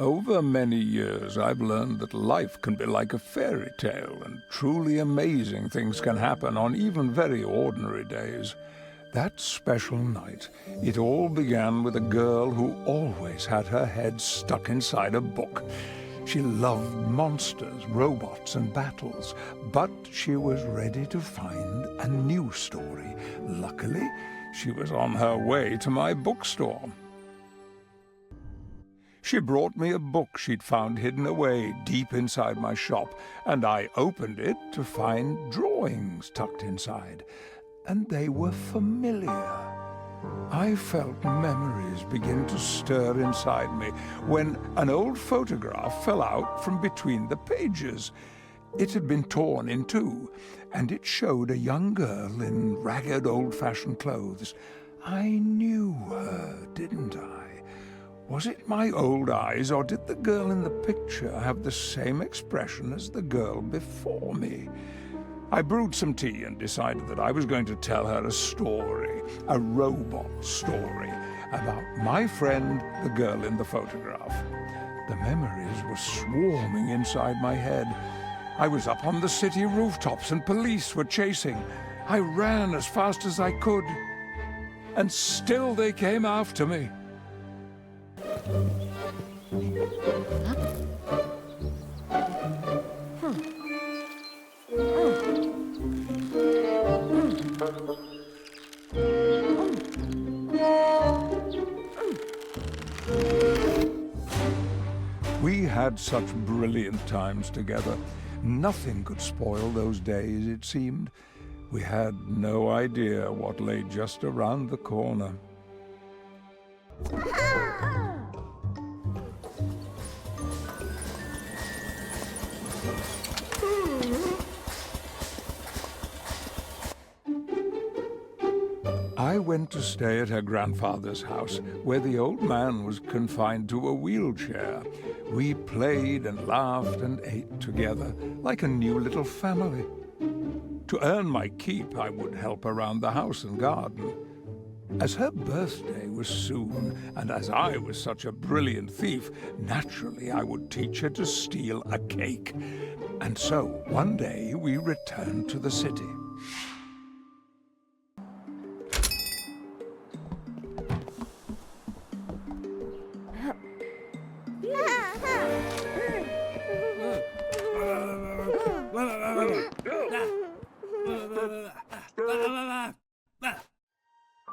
Over many years, I've learned that life can be like a fairy tale, and truly amazing things can happen on even very ordinary days. That special night, it all began with a girl who always had her head stuck inside a book. She loved monsters, robots, and battles, but she was ready to find a new story. Luckily, she was on her way to my bookstore. She brought me a book she'd found hidden away deep inside my shop, and I opened it to find drawings tucked inside, and they were familiar. I felt memories begin to stir inside me when an old photograph fell out from between the pages. It had been torn in two, and it showed a young girl in ragged old-fashioned clothes. I knew her, didn't I? Was it my old eyes, or did the girl in the picture have the same expression as the girl before me? I brewed some tea and decided that I was going to tell her a story, a robot story, about my friend, the girl in the photograph. The memories were swarming inside my head. I was up on the city rooftops and police were chasing. I ran as fast as I could, and still they came after me. We had such brilliant times together. Nothing could spoil those days, it seemed. We had no idea what lay just around the corner. I went to stay at her grandfather's house, where the old man was confined to a wheelchair. We played and laughed and ate together, like a new little family. To earn my keep, I would help around the house and garden. As her birthday was soon, and as I was such a brilliant thief, naturally I would teach her to steal a cake. And so, one day, we returned to the city.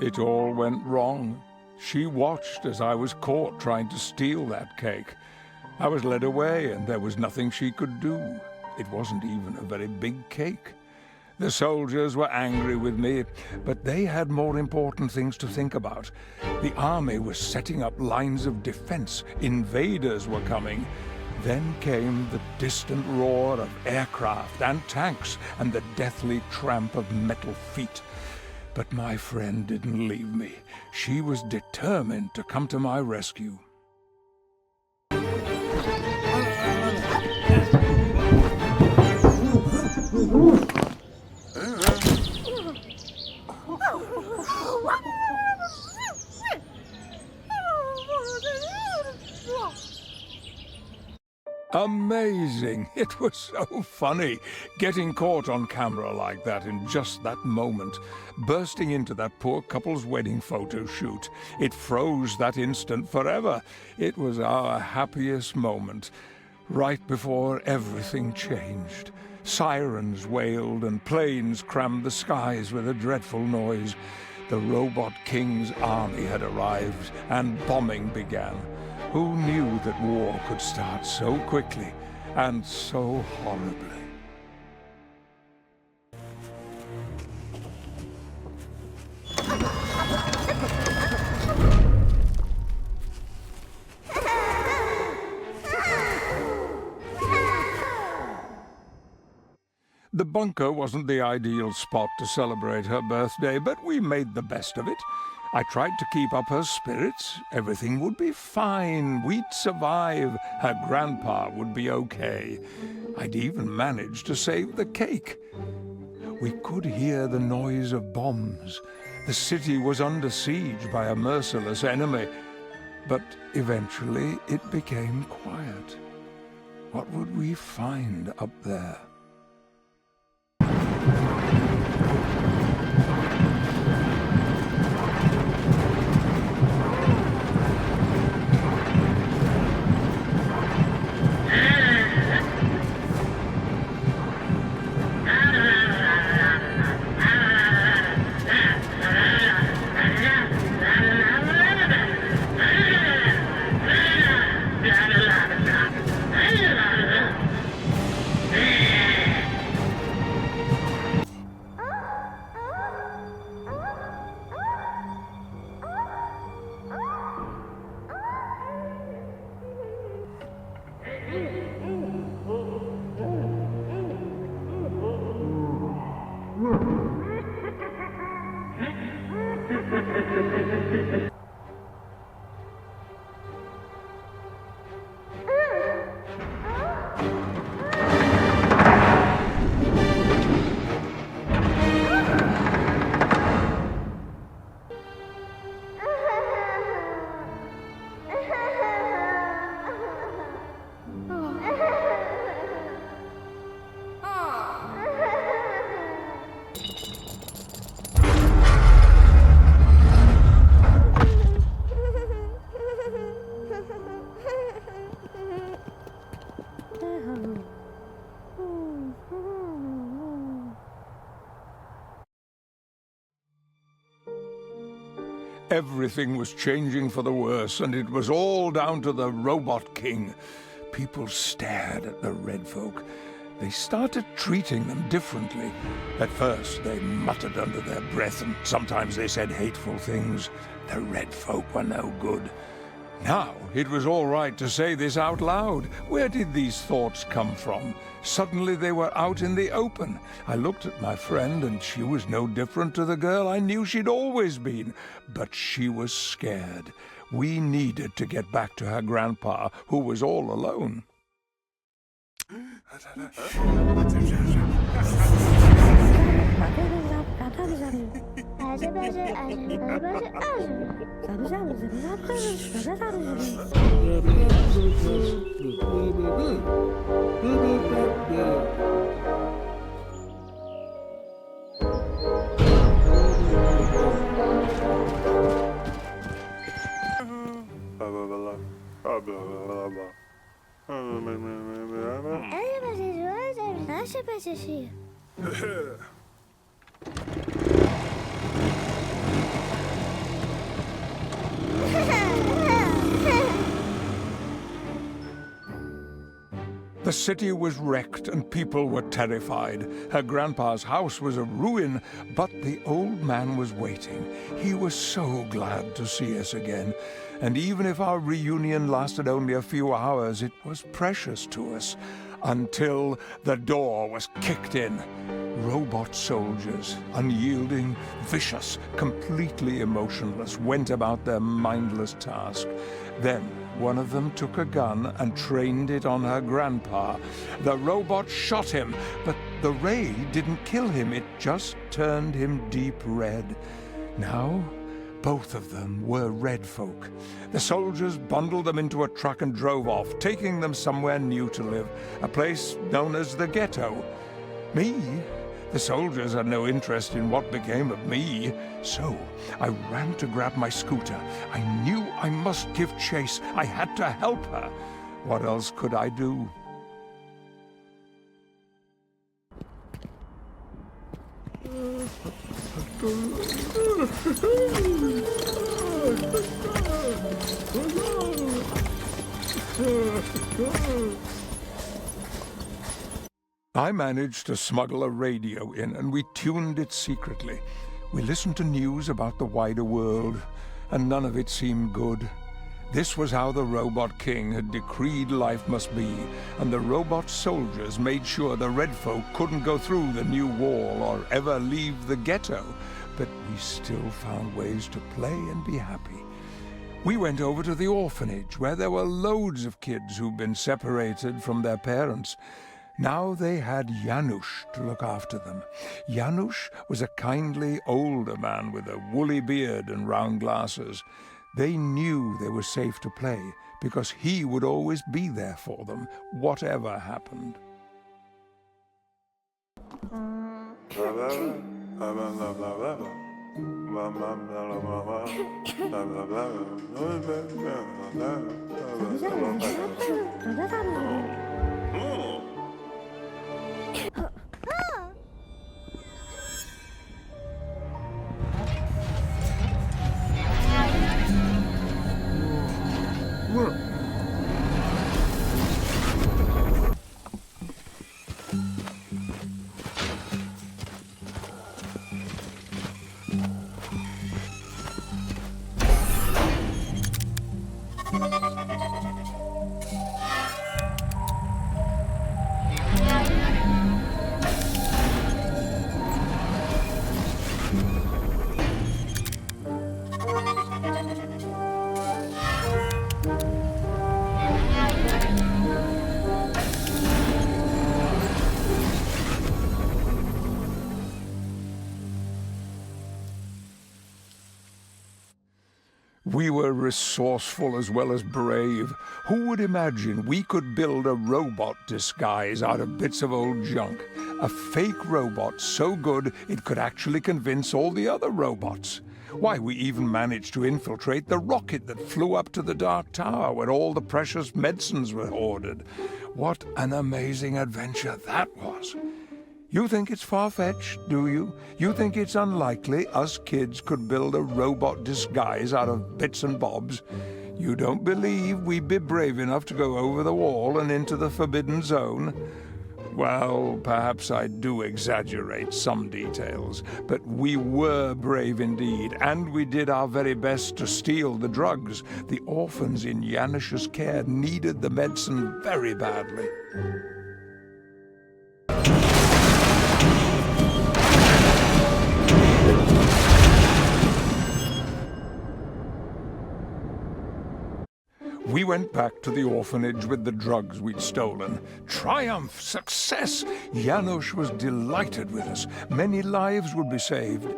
It all went wrong. She watched as I was caught trying to steal that cake. I was led away, and there was nothing she could do. It wasn't even a very big cake. The soldiers were angry with me, but they had more important things to think about. The army was setting up lines of defense. Invaders were coming. Then came the distant roar of aircraft and tanks and the deathly tramp of metal feet. But my friend didn't leave me. She was determined to come to my rescue. Amazing! It was so funny, getting caught on camera like that in just that moment, bursting into that poor couple's wedding photo shoot. It froze that instant forever. It was our happiest moment, right before everything changed. Sirens wailed and planes crammed the skies with a dreadful noise. The Robot King's army had arrived, and bombing began. Who knew that war could start so quickly and so horribly? The bunker wasn't the ideal spot to celebrate her birthday, but we made the best of it. I tried to keep up her spirits. Everything would be fine. We'd survive. Her grandpa would be okay. I'd even managed to save the cake. We could hear the noise of bombs. The city was under siege by a merciless enemy. But eventually it became quiet. What would we find up there? Everything was changing for the worse, and it was all down to the Robot King. People stared at the Red Folk. They started treating them differently. At first, they muttered under their breath, and sometimes they said hateful things. The Red Folk were no good. Now, it was all right to say this out loud. Where did these thoughts come from? Suddenly they were out in the open. I looked at my friend, and she was no different to the girl I knew she'd always been. But she was scared. We needed to get back to her grandpa, who was all alone. The city was wrecked and people were terrified. Her grandpa's house was a ruin, but the old man was waiting. He was so glad to see us again. And even if our reunion lasted only a few hours, it was precious to us. Until the door was kicked in. Robot soldiers, unyielding, vicious, completely emotionless, went about their mindless task. Then one of them took a gun and trained it on her grandpa. The robot shot him, but the ray didn't kill him. It just turned him deep red. Now, both of them were Red Folk. The soldiers bundled them into a truck and drove off, taking them somewhere new to live, a place known as the ghetto. Me? The soldiers had no interest in what became of me, so I ran to grab my scooter. I knew I must give chase. I had to help her. What else could I do? I managed to smuggle a radio in, and we tuned it secretly. We listened to news about the wider world, and none of it seemed good. This was how the Robot King had decreed life must be, and the robot soldiers made sure the Red Folk couldn't go through the new wall or ever leave the ghetto. But we still found ways to play and be happy. We went over to the orphanage, where there were loads of kids who'd been separated from their parents. Now they had Janusz to look after them. Janusz was a kindly older man with a woolly beard and round glasses. They knew they were safe to play because he would always be there for them, whatever happened. We were resourceful as well as brave. Who would imagine we could build a robot disguise out of bits of old junk? A fake robot so good it could actually convince all the other robots. Why, we even managed to infiltrate the rocket that flew up to the Dark Tower where all the precious medicines were hoarded. What an amazing adventure that was! You think it's far-fetched, do you? You think it's unlikely us kids could build a robot disguise out of bits and bobs? You don't believe we'd be brave enough to go over the wall and into the Forbidden Zone? Well, perhaps I do exaggerate some details, but we were brave indeed, and we did our very best to steal the drugs. The orphans in Janish's care needed the medicine very badly. We went back to the orphanage with the drugs we'd stolen. Triumph! Success! Janusz was delighted with us. Many lives would be saved.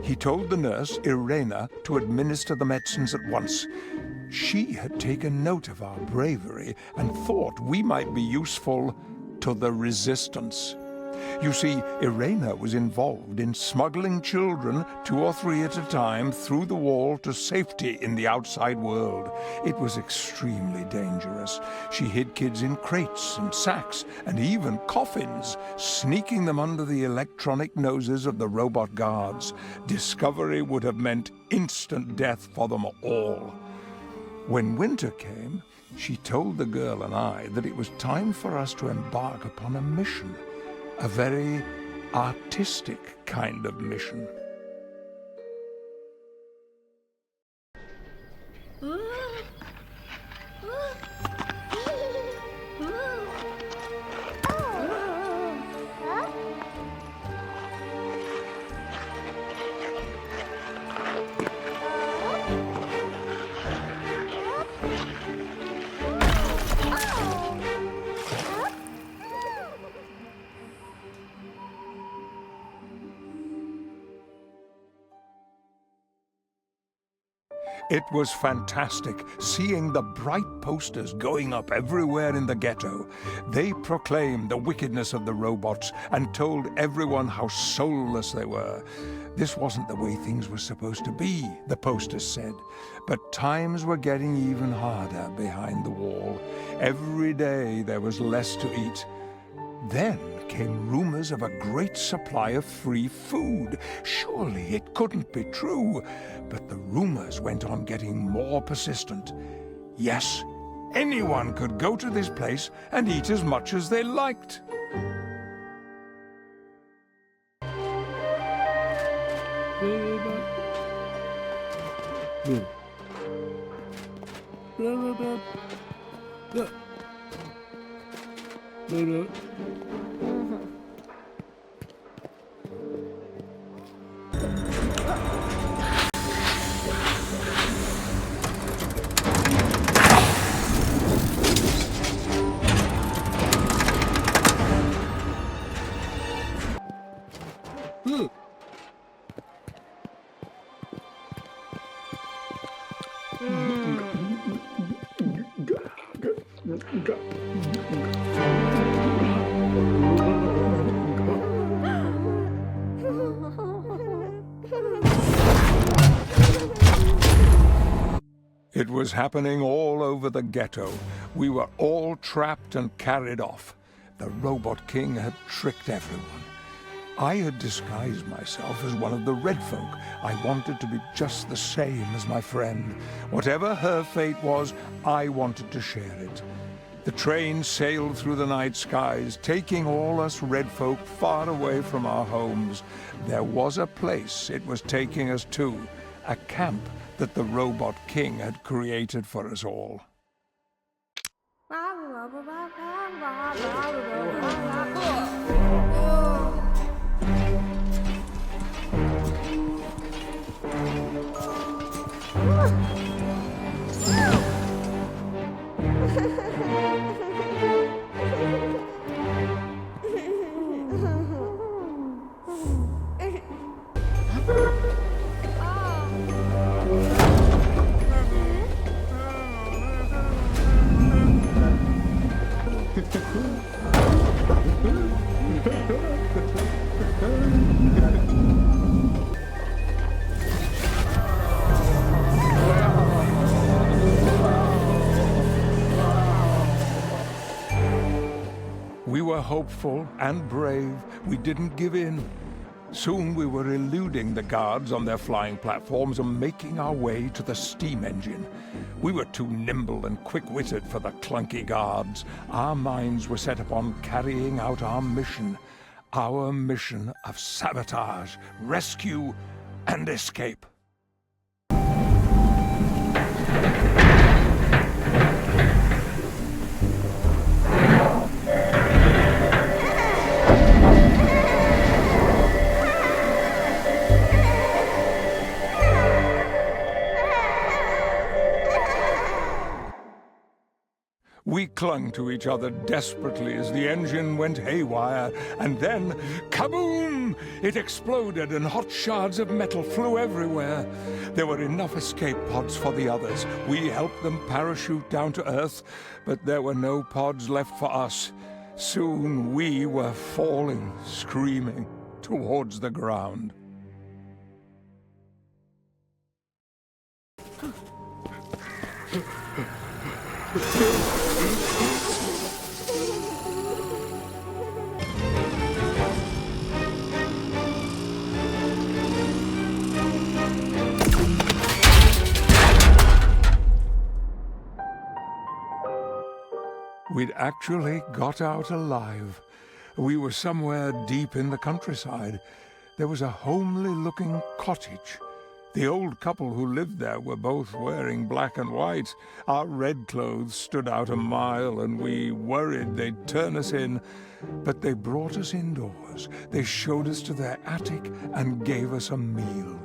He told the nurse, Irena, to administer the medicines at once. She had taken note of our bravery and thought we might be useful to the resistance. You see, Irena was involved in smuggling children, 2 or 3 at a time, through the wall to safety in the outside world. It was extremely dangerous. She hid kids in crates and sacks and even coffins, sneaking them under the electronic noses of the robot guards. Discovery would have meant instant death for them all. When winter came, she told the girl and I that it was time for us to embark upon a mission. A very artistic kind of mission. It was fantastic, seeing the bright posters going up everywhere in the ghetto. They proclaimed the wickedness of the robots and told everyone how soulless they were. This wasn't the way things were supposed to be, the posters said. But times were getting even harder behind the wall. Every day there was less to eat. Then came rumors of a great supply of free food. Surely it couldn't be true. But the rumors went on getting more persistent. Yes, anyone could go to this place and eat as much as they liked. It was happening all over the ghetto. We were all trapped and carried off. The Robot King had tricked everyone. I had disguised myself as one of the Red Folk. I wanted to be just the same as my friend. Whatever her fate was, I wanted to share it. The train sailed through the night skies, taking all us Red Folk far away from our homes. There was a place it was taking us to, a camp that the Robot King had created for us all. We were hopeful and brave. We didn't give in. Soon we were eluding the guards on their flying platforms and making our way to the steam engine. We were too nimble and quick-witted for the clunky guards. Our minds were set upon carrying out our mission of sabotage, rescue, and escape. We clung to each other desperately as the engine went haywire, and then, kaboom! It exploded and hot shards of metal flew everywhere. There were enough escape pods for the others. We helped them parachute down to Earth, but there were no pods left for us. Soon we were falling, screaming, towards the ground. We'd actually got out alive. We were somewhere deep in the countryside. There was a homely-looking cottage. The old couple who lived there were both wearing black and white. Our red clothes stood out a mile, and we worried they'd turn us in. But they brought us indoors. They showed us to their attic and gave us a meal.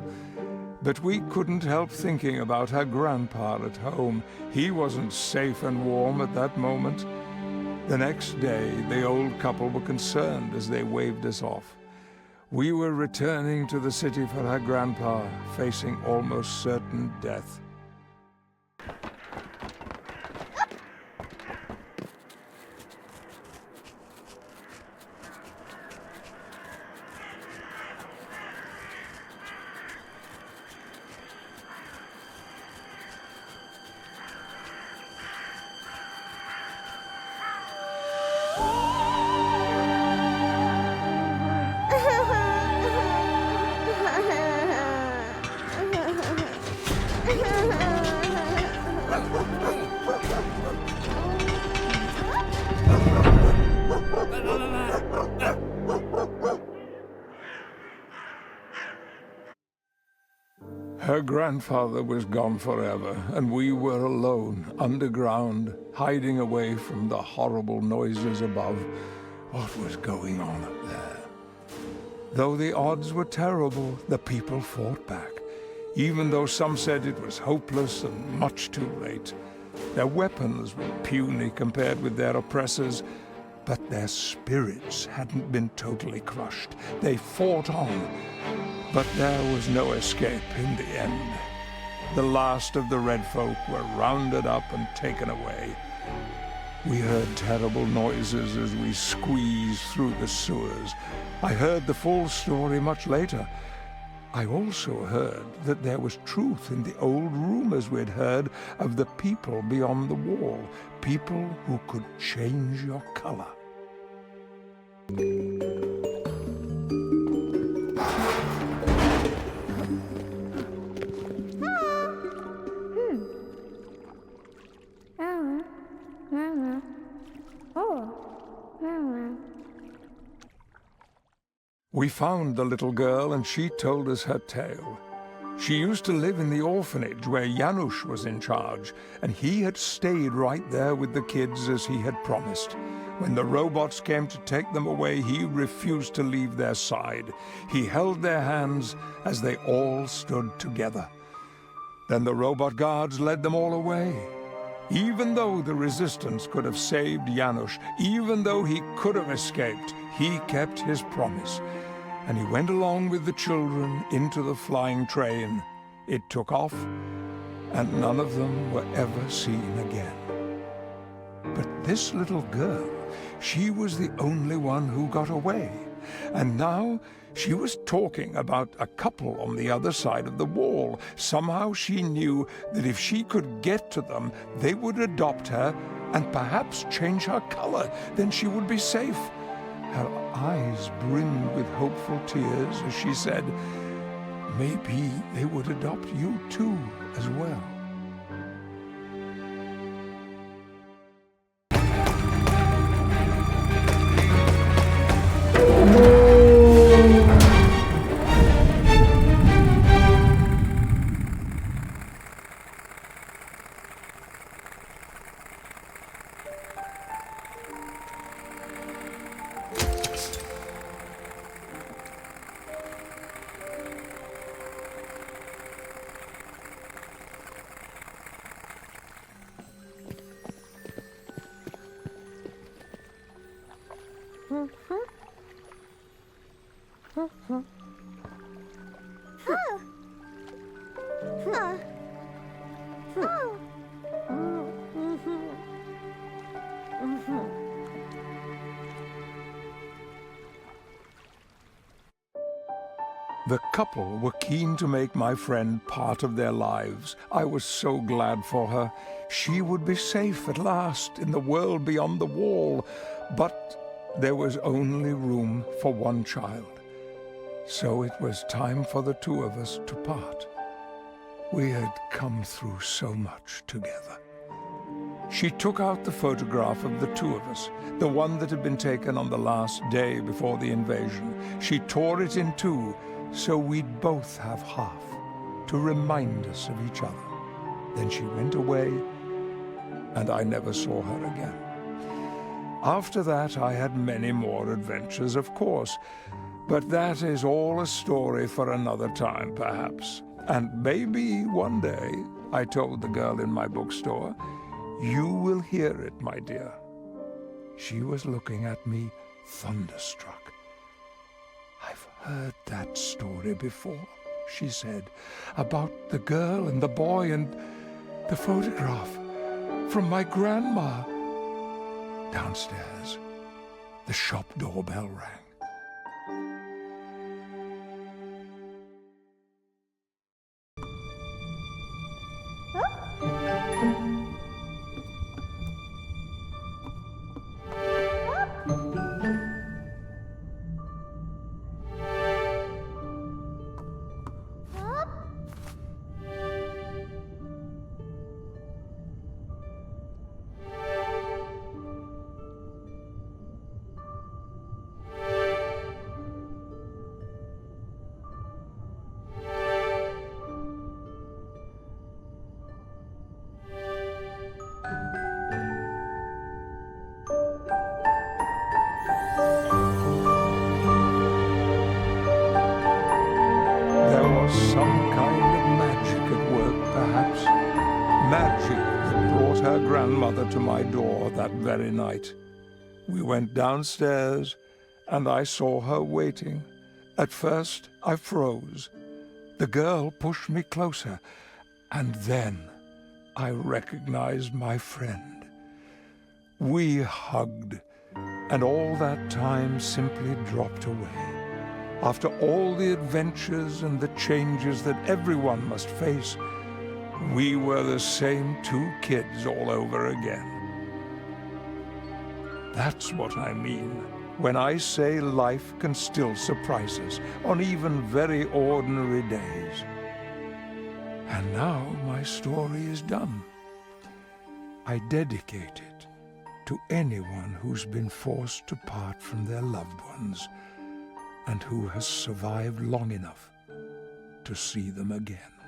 But we couldn't help thinking about her grandpa at home. He wasn't safe and warm at that moment. The next day, the old couple were concerned as they waved us off. We were returning to the city for her grandpa, facing almost certain death. Her grandfather was gone forever, and we were alone, underground, hiding away from the horrible noises above. What was going on up there? Though the odds were terrible, the people fought back, even though some said it was hopeless and much too late. Their weapons were puny compared with their oppressors, but their spirits hadn't been totally crushed. They fought on, but there was no escape in the end. The last of the red folk were rounded up and taken away. We heard terrible noises as we squeezed through the sewers. I heard the full story much later. I also heard that there was truth in the old rumors we'd heard of the people beyond the wall, people who could change your color. We found the little girl and she told us her tale. She used to live in the orphanage where Janusz was in charge, and he had stayed right there with the kids as he had promised. When the robots came to take them away, he refused to leave their side. He held their hands as they all stood together. Then the robot guards led them all away. Even though the resistance could have saved Janusz, even though he could have escaped, he kept his promise. And he went along with the children into the flying train. It took off, and none of them were ever seen again. But this little girl, she was the only one who got away. And now she was talking about a couple on the other side of the wall. Somehow she knew that if she could get to them, they would adopt her and perhaps change her color. Then she would be safe. Her eyes brimmed with hopeful tears as she said, maybe they would adopt you too as well. The couple were keen to make my friend part of their lives. I was so glad for her. She would be safe at last in the world beyond the wall. But there was only room for one child. So it was time for the two of us to part. We had come through so much together. She took out the photograph of the two of us, the one that had been taken on the last day before the invasion. She tore it in two, so we'd both have half, to remind us of each other. Then she went away, and I never saw her again. After that, I had many more adventures, of course, but that is all a story for another time, perhaps. And maybe one day, I told the girl in my bookstore, you will hear it, my dear. She was looking at me, thunderstruck. I've heard that story before, she said, about the girl and the boy and the photograph from my grandma. Downstairs, the shop doorbell rang. Some kind of magic at work, perhaps. Magic that brought her grandmother to my door that very night. We went downstairs, and I saw her waiting. At first, I froze. The girl pushed me closer, And then I recognized my friend. We hugged, and all that time simply dropped away. After all the adventures and the changes that everyone must face, we were the same two kids all over again. That's what I mean when I say life can still surprise us on even very ordinary days. And now my story is done. I dedicate it to anyone who's been forced to part from their loved ones and who has survived long enough to see them again.